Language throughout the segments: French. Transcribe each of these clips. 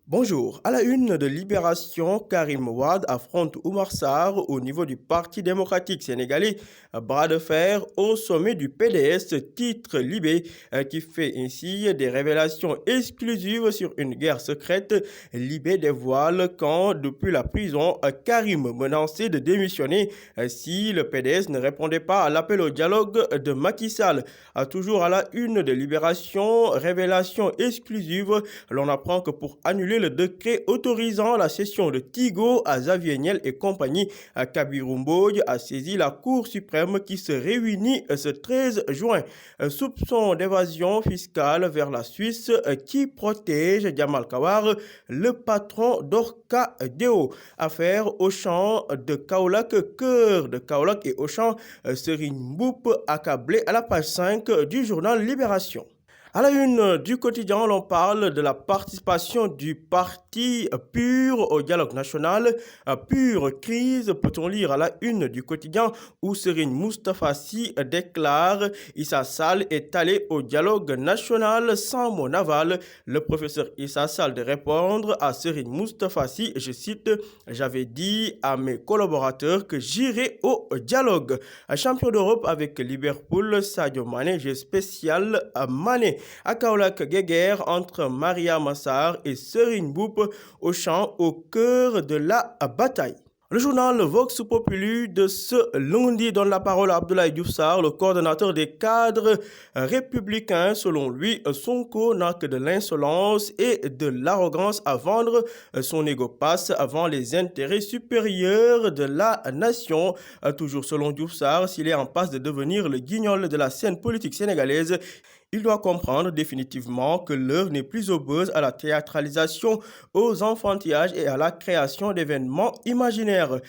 Bonjour. À la une de Libération, Karim Wade affronte Oumar Sarr au niveau du Parti démocratique sénégalais. Bras de fer au sommet du PDS, titre Libé, qui fait ainsi des révélations exclusives sur une guerre secrète. Libé dévoile quand, depuis la prison, Karim menaçait de démissionner si le PDS ne répondait pas à l'appel au dialogue de Macky Sall. Toujours à la une de Libération, révélation exclusive, l'on apprend que pour annuler le décret autorisant la cession de Tigo à Xavier Niel et compagnie, Kabirou Mbodj a saisi la Cour suprême qui se réunit ce 13 juin. Soupçon d'évasion fiscale vers la Suisse qui protège Jamal Kawar, le patron d'Orca Deo. Affaire Auchan de Kaolack, cœur de Kaolack et Auchan, Serigne Mboup accablé à la page 5 du journal Libération. À la une du quotidien, l'on parle de la participation du parti PUR au dialogue national. PUR crise, peut-on lire à la une du quotidien où Serigne Moustapha Sy déclare Issa Sall est allé au dialogue national sans mon aval. Le professeur Issa Sall de répondre à Serigne Moustapha Sy, je cite, j'avais dit à mes collaborateurs que j'irai au dialogue. Champion d'Europe avec Liverpool, Sadio Mané, jeu spécial à Mané. À Kaolack, guéguerre entre Maria Massar et Serigne Mboup au champ au cœur de la bataille. Le journal Vox Populi de ce lundi donne la parole à Abdoulaye Diouf Sarr, le coordonnateur des cadres républicains. Selon lui, Sonko n'a que de l'insolence et de l'arrogance à vendre. Son ego passe avant les intérêts supérieurs de la nation. Toujours selon Diouf Sarr, s'il est en passe de devenir le guignol de la scène politique sénégalaise, il doit comprendre définitivement que l'heure n'est plus au buzz, à la théâtralisation, aux enfantillages et à la création d'événements imaginaires.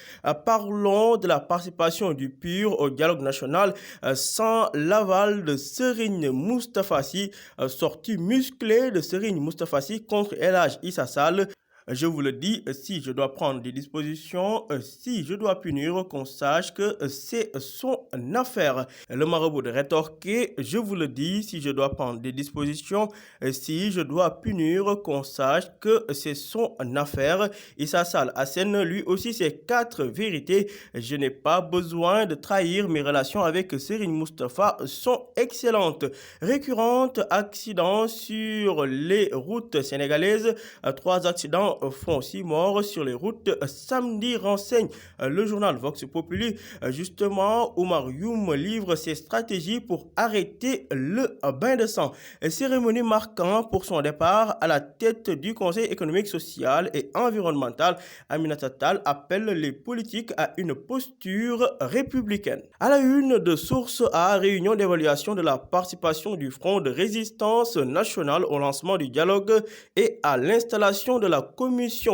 Parlons de la participation du PUR au dialogue national sans l'aval de Serigne Moustapha Sy, sortie musclée de Serigne Moustapha Sy contre El Hadj Issa Sall. Je vous le dis, si je dois prendre des dispositions, si je dois punir, qu'on sache que c'est son affaire. Le marabout de rétorquer, je vous le dis, si je dois prendre des dispositions, si je dois punir, qu'on sache que c'est son affaire. Issa Sall assène lui aussi ses 4 vérités. Je n'ai pas besoin de trahir, mes relations avec Serigne Moustapha sont excellentes. Récurrentes accidents sur les routes sénégalaises, 3 accidents font 6 morts sur les routes samedi, renseigne le journal Vox Populi. Justement, Oumar Youm livre ses stratégies pour arrêter le bain de sang. Cérémonie marquant pour son départ à la tête du Conseil économique, social et environnemental. Aminata Tall appelle les politiques à une posture républicaine. À la une de Source A, réunion d'évaluation de la participation du Front de résistance nationale au lancement du dialogue et à l'installation de la commission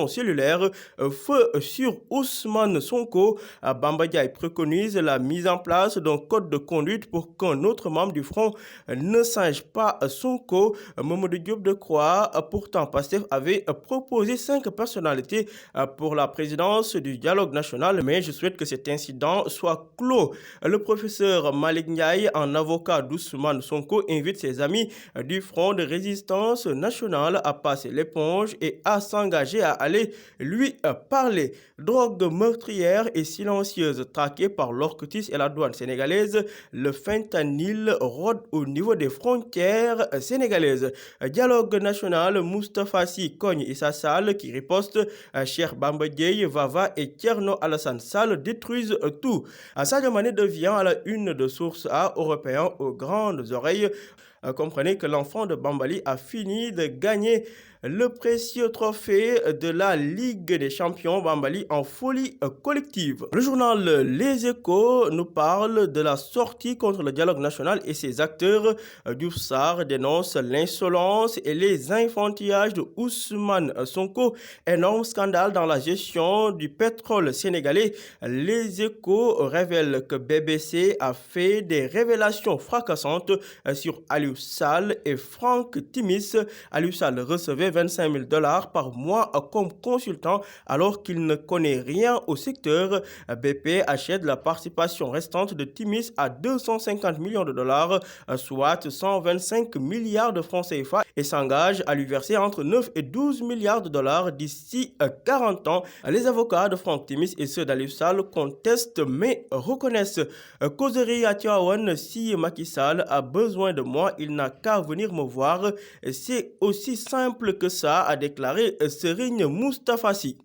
cellulaire. Feu sur Ousmane Sonko. Bamba Diaye préconise la mise en place d'un code de conduite pour qu'un autre membre du front ne singe pas Sonko. Mamadou Diop Decroix, pourtant Pastef, avait proposé 5 personnalités pour la présidence du dialogue national, mais je souhaite que cet incident soit clos. Le professeur Malick Ndiaye, un avocat d'Ousmane Sonko, invite ses amis du Front de résistance nationale à passer l'éponge et à s'engager à aller lui parler. Drogue meurtrière et silencieuse traquée par l'ORCTIS et la douane sénégalaise, le fentanyl rôde au niveau des frontières sénégalaises. Dialogue national, Moustapha Sy cogne Issa Sall qui riposte. Cheikh Bamba Dièye, Vava et Thierno Alassane Sall détruisent tout. Sadio Mané devient à la une de Source A, européen aux grandes oreilles. Comprenez que l'enfant de Bambali a fini de gagner le précieux trophée de la Ligue des champions. Bambali en folie collective. Le journal Les Échos nous parle de la sortie contre le dialogue national et ses acteurs. Diouf Sarr dénonce l'insolence et les enfantillages de Ousmane Sonko. Énorme scandale dans la gestion du pétrole sénégalais. Les Échos révèlent que BBC a fait des révélations fracassantes sur Aliou Sall et Franck Timis. Aliou Sall recevait 25 000 $ par mois comme consultant alors qu'il ne connaît rien au secteur. BP achète la participation restante de Timis à 250 millions de dollars, soit 125 milliards de francs CFA, et s'engage à lui verser entre 9 et 12 milliards de dollars d'ici 40 ans. Les avocats de Franck Timis et ceux d'Aliou Sall contestent mais reconnaissent. Causerie à Tivaouane, si Macky Sall a besoin de moi, il n'a qu'à venir me voir. C'est aussi simple que ça, a déclaré Serigne Moustapha Sy.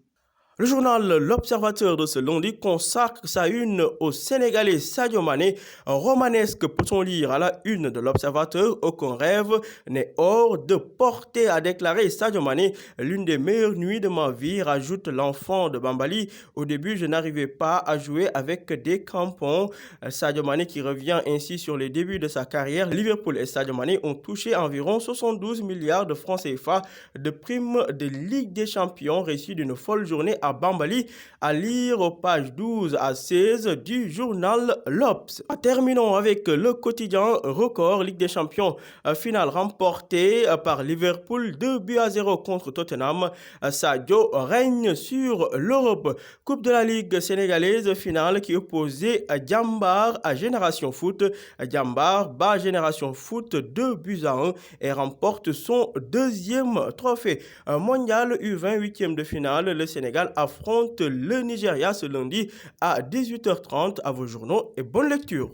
Le journal L'Observateur de ce lundi consacre sa une au Sénégalais Sadio Mané. Romanesque peut-on lire à la une de L'Observateur, aucun rêve n'est hors de portée, a déclaré Sadio Mané. L'une des meilleures nuits de ma vie, rajoute l'enfant de Bambali. Au début, je n'arrivais pas à jouer avec des crampons. Sadio Mané qui revient ainsi sur les débuts de sa carrière. Liverpool et Sadio Mané ont touché environ 72 milliards de francs CFA de primes de Ligue des Champions reçues d'une folle journée à Bambali, à lire aux pages 12 à 16 du journal L'Obs. Terminons avec le quotidien Record, Ligue des Champions, finale remportée par Liverpool 2-0 contre Tottenham. Sadio règne sur l'Europe. Coupe de la Ligue sénégalaise, finale qui opposait Djambar à Génération Foot. Djambar bat Génération Foot 2-1 et remporte son deuxième trophée mondial U20, huitième de finale. Le Sénégal affronte le Nigeria ce lundi à 18h30. À vos journaux et bonne lecture.